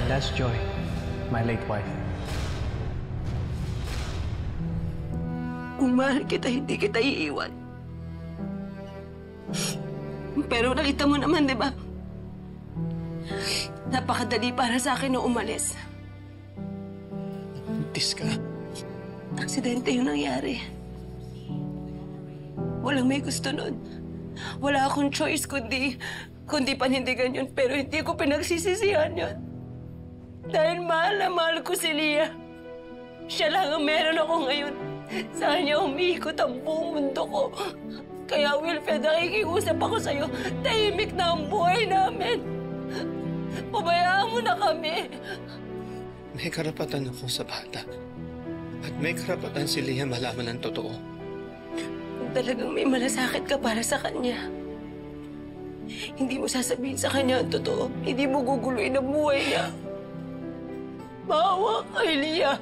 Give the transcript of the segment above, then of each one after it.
That's Joy, my late wife. Kung mahal kita, hindi kita iiwan. Pero nakita mo naman, di ba? Napakadali para sa akin na umalis. Buntis ka. Aksidente yung nangyari. Walang may gusto nun. Wala akong choice kundi panindigan yun. Pero hindi ko pinagsisisihan yun. Dahil mahal na mahal ko si Leah. Siya lang ang meron ako ngayon. Sa kanya umiikot ang buong mundo ko. Kaya Wilfred, nakikiusap ako sa'yo. Tahimik na ang buhay namin. Pabayaan mo na kami. May karapatan ako sa bata. At may karapatan si Leah malaman ang totoo. Kung talagang may malasakit ka para sa kanya, hindi mo sasabihin sa kanya ang totoo. Hindi mo guguluhin ang buhay niya. Maawa kay Leah.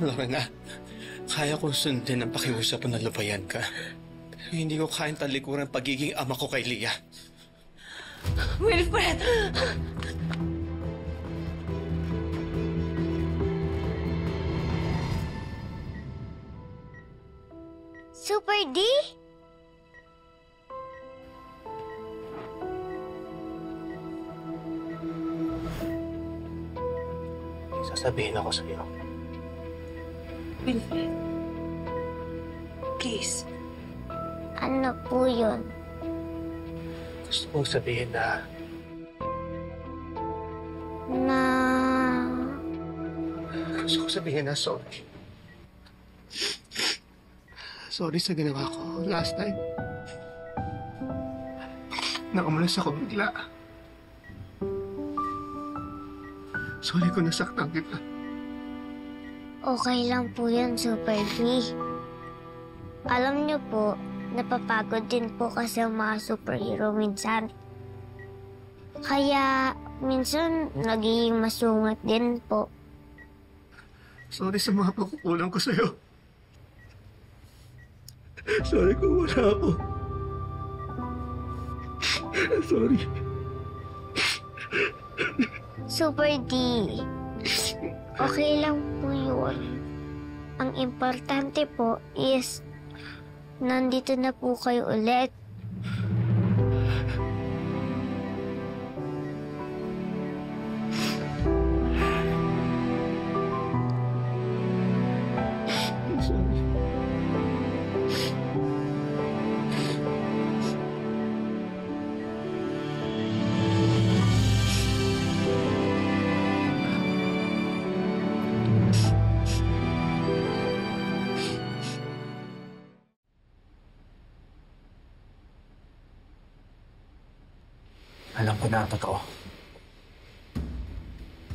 Lorena, kaya kong sundin ang pakiusap na lupayan ka. Pero hindi ko kayang talikuran ang pagiging ama ko kay Leah. Wilfred! Super D? Sasabihin ako sa iyo. Wilfred, please. Ano po yun? Gusto kong sabihin na gusto kong sabihin na sorry. Sorry sa ginawa ko last time. Nakamalas ako bigla. Sorry kung nasaktan kita. Okay lang po yun, Super D. Alam niyo po, napapagod din po kasi ang mga superhero minsan. Kaya minsan nagiging masungat din po. Sorry sa mga pagkukulang ko sa'yo. Sorry kung wala ako. Sorry. Super D, okay lang po yun. Ang importante po is nandito na po kayo ulit. Alam ko na ang totoo.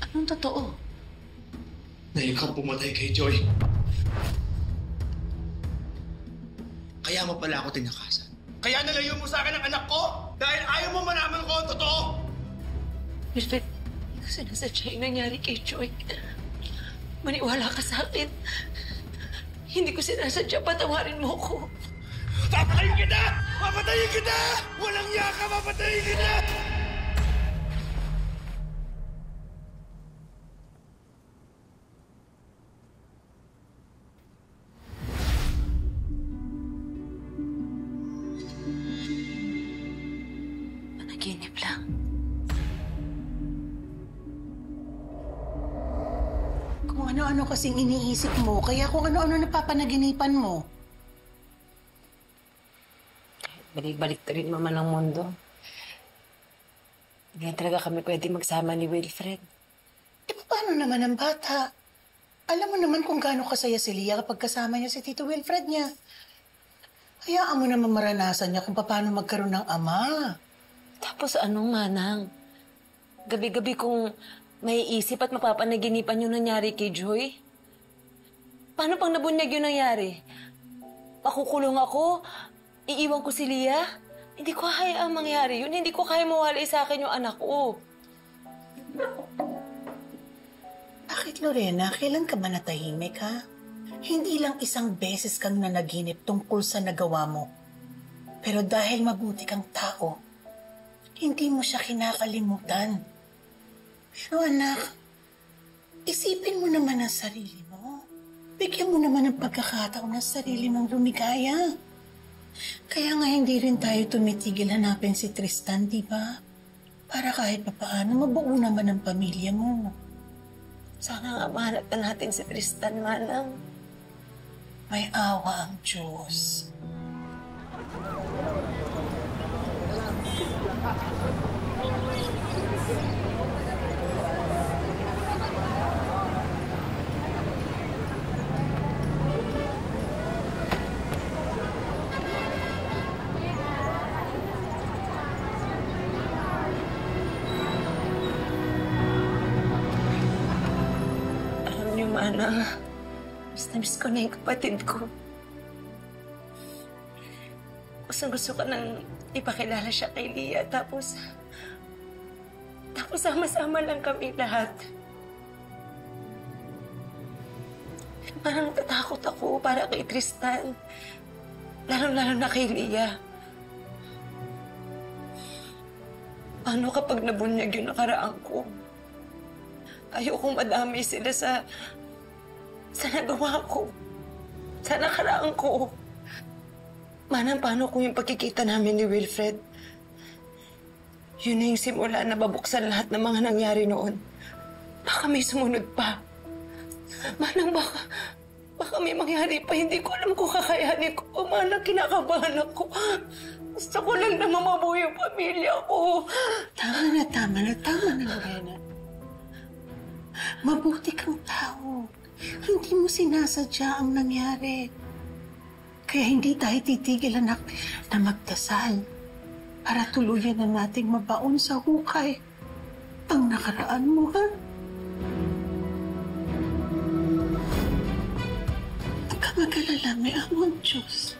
Anong totoo? Na ikaw pumatay kay Joy. Kaya mo pala ako tinakasan. Kaya nalayo mo sa akin ang anak ko dahil ayaw mo malaman ko ang totoo. Wilfred, hindi ko sinasadya yung nangyari kay Joy. Maniwala ka sa akin. Hindi ko sinasadya, patawarin mo ko. Papatayin kita! Papatayin kita! Walang yaka, papatayin kita! Panaginip lang. Kung ano-ano kasing iniisip mo, kaya kung ano-ano napapanaginipan mo. Balik-balik na rin naman ang mundo. Hindi na talaga kami pwede magsama ni Wilfred. Paano naman ang bata? Alam mo naman kung gaano kasaya si Leah kapag kasama niya si Tito Wilfred niya. Hayaan mo naman maranasan niya kung paano magkaroon ng ama. Tapos anong manang? Gabi-gabi kung maiisip at mapapanaginipan yung nangyari kay Joy? Paano pang nabunyag yung nangyari? Pakukulong ako? Iiwan ko si Leah? Hindi ko kaya ang mangyari yun. Hindi ko kaya mawalay sa akin yung anak ko. Bakit, Lorena? Kailan ka ba natahimik, ha? Hindi lang isang beses kang nanaginip tungkol sa nagawa mo. Pero dahil mabuti kang tao, hindi mo siya kinakalimutan. Pero anak, Isipin mo naman ang sarili mo. Bigyan mo naman ng pagkakataon ng sarili mong lumigaya. Kaya nga hindi rin tayo tumitigil hanapin si Tristan, di ba? Para kahit papaano mabuo naman ang pamilya mo. Sana nga mahanap na natin si Tristan, Manang. May awa ang Diyos. Alam niyo, Manang, miss na miss ko na yung kapatid ko. Gusto ko nang ipakilala siya kay Lia, tapos sama-sama lang kami lahat. Parang natatakot ako para kay Tristan. Lalo-lalo na kay Lia. Paano kapag nabunyag yung nakaraan ko? Ayokong madami sila sa nagawa ko. Sa nakaraan ko. Manang, paano kung yung pagkikita namin ni Wilfred? Yun na yung simula na babuksan lahat ng mga nangyari noon. Baka may sumunod pa. Manang, baka may mangyari pa. Hindi ko alam kung kakayanin ko. Manang, kinakabahan ako. Gusto ko lang na mamabuhay yung pamilya ko. Tama na, Lorena. Mabuti kang tao. Hindi mo sinasadya ang nangyari. Kaya hindi tayo titigil, anak, na magdasal para tuluyan na nating mabaon sa hukay ang nakaraan mo, ha? Huwag ka mag-alala, may amang Diyos.